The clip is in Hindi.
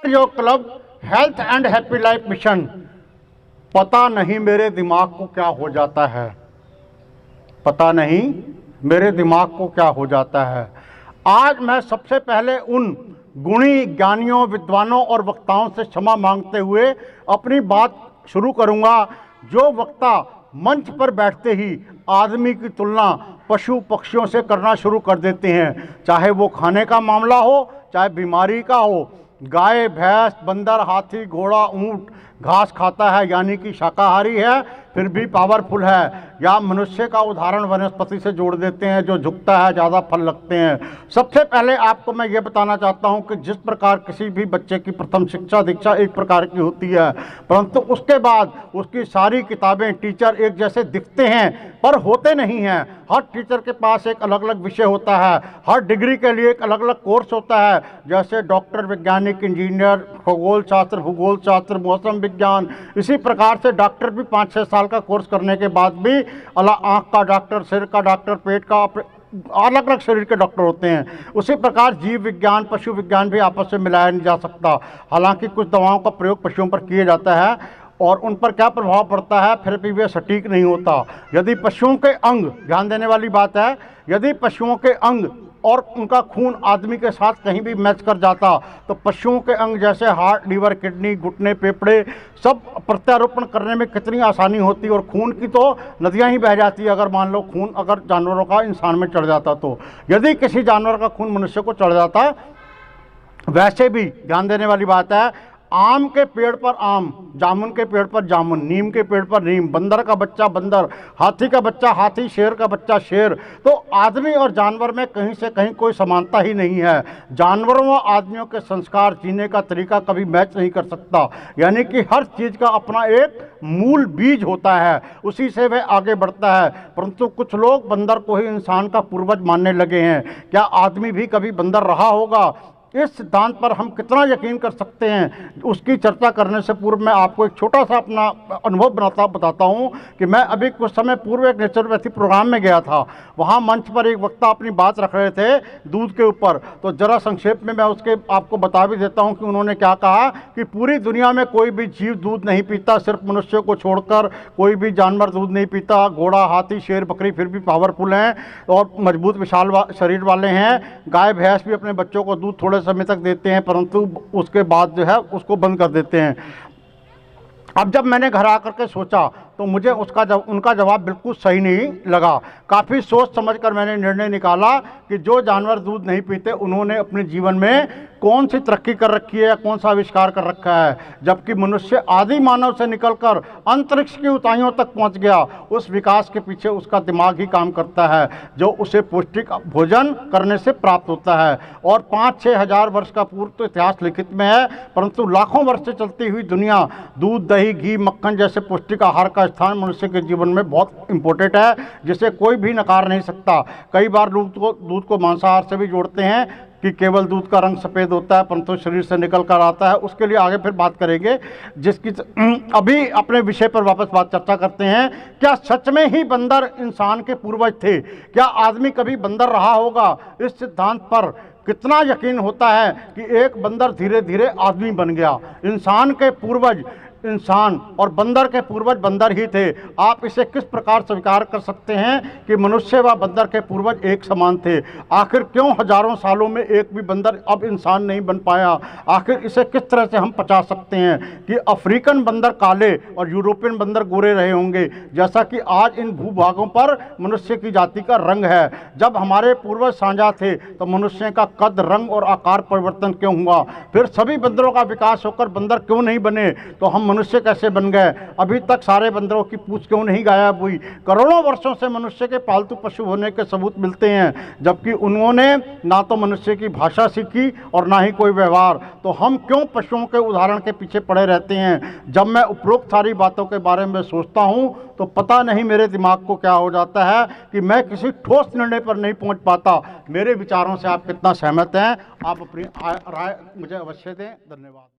Your club health and happy life mission. पता नहीं मेरे दिमाग को क्या हो जाता है, पता नहीं मेरे दिमाग को क्या हो जाता है। आज मैं सबसे पहले उन गुणी ज्ञानियों, विद्वानों और वक्ताओं से क्षमा मांगते हुए अपनी बात शुरू करूंगा, जो वक्ता मंच पर बैठते ही आदमी की तुलना पशु पक्षियों से करना शुरू कर देते हैं। चाहे वो खाने का मामला हो, चाहे बीमारी का हो। गाय, भैंस, बंदर, हाथी, घोड़ा, ऊंट घास खाता है यानी कि शाकाहारी है, फिर भी पावरफुल है। या मनुष्य का उदाहरण वनस्पति से जोड़ देते हैं, जो झुकता है ज़्यादा फल लगते हैं। सबसे पहले आपको मैं ये बताना चाहता हूँ कि जिस प्रकार किसी भी बच्चे की प्रथम शिक्षा दीक्षा एक प्रकार की होती है, परंतु उसके बाद उसकी सारी किताबें टीचर एक जैसे दिखते हैं पर होते नहीं हैं। हर टीचर के पास एक अलग अलग विषय होता है, हर डिग्री के लिए एक अलग अलग कोर्स होता है। जैसे डॉक्टर, वैज्ञानिक, इंजीनियर, खगोल शास्त्र, भूगोल शास्त्र, मौसम विज्ञान। इसी प्रकार से डॉक्टर भी 5-6 साल का कोर्स करने के बाद भी आँख का डॉक्टर, सिर का डॉक्टर, पेट का, अलग अलग शरीर के डॉक्टर होते हैं। उसी प्रकार जीव विज्ञान, पशु विज्ञान भी आपस में मिलाया नहीं जा सकता। हालांकि कुछ दवाओं का प्रयोग पशुओं पर किया जाता है और उन पर क्या प्रभाव पड़ता है फिर भी वे सटीक नहीं होता। यदि पशुओं के अंग, ध्यान देने वाली बात है, यदि पशुओं के अंग और उनका खून आदमी के साथ कहीं भी मैच कर जाता तो पशुओं के अंग जैसे हार्ट, लीवर, किडनी, घुटने, फेफड़े सब प्रत्यारोपण करने में कितनी आसानी होती। और खून की तो नदियां ही बह जाती है अगर मान लो खून अगर जानवरों का इंसान में चढ़ जाता तो। यदि किसी जानवर का खून मनुष्य को चढ़ जाता, वैसे भी ध्यान देने वाली बात है, आम के पेड़ पर आम, जामुन के पेड़ पर जामुन, नीम के पेड़ पर नीम, बंदर का बच्चा बंदर, हाथी का बच्चा हाथी, शेर का बच्चा शेर। तो आदमी और जानवर में कहीं से कहीं कोई समानता ही नहीं है। जानवरों व आदमियों के संस्कार, जीने का तरीका कभी मैच नहीं कर सकता। यानी कि हर चीज़ का अपना एक मूल बीज होता है, उसी से वह आगे बढ़ता है। परंतु कुछ लोग बंदर को ही इंसान का पूर्वज मानने लगे हैं। क्या आदमी भी कभी बंदर रहा होगा? इस सिद्धांत पर हम कितना यकीन कर सकते हैं, उसकी चर्चा करने से पूर्व मैं आपको एक छोटा सा अपना अनुभव बताता हूं कि मैं अभी कुछ समय पूर्व एक नेचुरोपैथी प्रोग्राम में गया था। वहां मंच पर एक वक्ता अपनी बात रख रहे थे दूध के ऊपर। तो जरा संक्षेप में मैं उसके आपको बता भी देता हूं कि उन्होंने क्या कहा कि पूरी दुनिया में कोई भी जीव दूध नहीं पीता, सिर्फ मनुष्य को छोड़कर कोई भी जानवर दूध नहीं पीता। घोड़ा, हाथी, शेर, बकरी फिर भी पावरफुल हैं और मजबूत विशाल शरीर वाले हैं। गाय, भैंस भी अपने बच्चों को दूध थोड़े समय तक देते हैं, परंतु उसके बाद जो है उसको बंद कर देते हैं। अब जब मैंने घर आकर के सोचा तो मुझे उनका जवाब बिल्कुल सही नहीं लगा। काफ़ी सोच समझकर मैंने निर्णय निकाला कि जो जानवर दूध नहीं पीते उन्होंने अपने जीवन में कौन सी तरक्की कर रखी है या कौन सा आविष्कार कर रखा है, जबकि मनुष्य आदि मानव से निकलकर अंतरिक्ष की ऊंचाइयों तक पहुंच गया। उस विकास के पीछे उसका दिमाग ही काम करता है, जो उसे पौष्टिक भोजन करने से प्राप्त होता है। और 5-6 हज़ार वर्ष का पूर्व तो इतिहास लिखित में है, परंतु लाखों वर्ष से चलती हुई दुनिया दूध, दही, घी, मक्खन जैसे पौष्टिक आहार का स्थान मनुष्य के जीवन में बहुत इंपॉर्टेंट है, जिसे कोई भी नकार नहीं सकता। कई बार दूध को मांसाहार से भी जोड़ते हैं कि केवल दूध का रंग सफ़ेद होता है परंतु शरीर से निकल कर आता है, उसके लिए आगे फिर बात करेंगे। अभी अपने विषय पर वापस चर्चा करते हैं। क्या सच में ही बंदर इंसान के पूर्वज थे? क्या आदमी कभी बंदर रहा होगा? इस सिद्धांत पर कितना यकीन होता है कि एक बंदर धीरे धीरे आदमी बन गया। इंसान के पूर्वज इंसान और बंदर के पूर्वज बंदर ही थे। आप इसे किस प्रकार स्वीकार कर सकते हैं कि मनुष्य व बंदर के पूर्वज एक समान थे? आखिर क्यों हजारों सालों में एक भी बंदर अब इंसान नहीं बन पाया? आखिर इसे किस तरह से हम पचा सकते हैं कि अफ्रीकन बंदर काले और यूरोपियन बंदर गोरे रहे होंगे, जैसा कि आज इन भूभागों पर मनुष्य की जाति का रंग है? जब हमारे पूर्वज साझा थे तो मनुष्य का कद, रंग और आकार परिवर्तन क्यों हुआ? फिर सभी बंदरों का विकास होकर बंदर क्यों नहीं बने तो हम मनुष्य कैसे बन गए? अभी तक सारे बंदरों की पूंछ क्यों नहीं गायब हुई? करोड़ों वर्षों से मनुष्य के पालतू पशु होने के सबूत मिलते हैं, जबकि उन्होंने ना तो मनुष्य की भाषा सीखी और ना ही कोई व्यवहार। तो हम क्यों पशुओं के उदाहरण के पीछे पड़े रहते हैं? जब मैं उपरोक्त सारी बातों के बारे में सोचता हूं तो पता नहीं मेरे दिमाग को क्या हो जाता है कि मैं किसी ठोस निर्णय पर नहीं पहुंच पाता। मेरे विचारों से आप कितना सहमत हैं? आप अपनी राय मुझे अवश्य दें। धन्यवाद।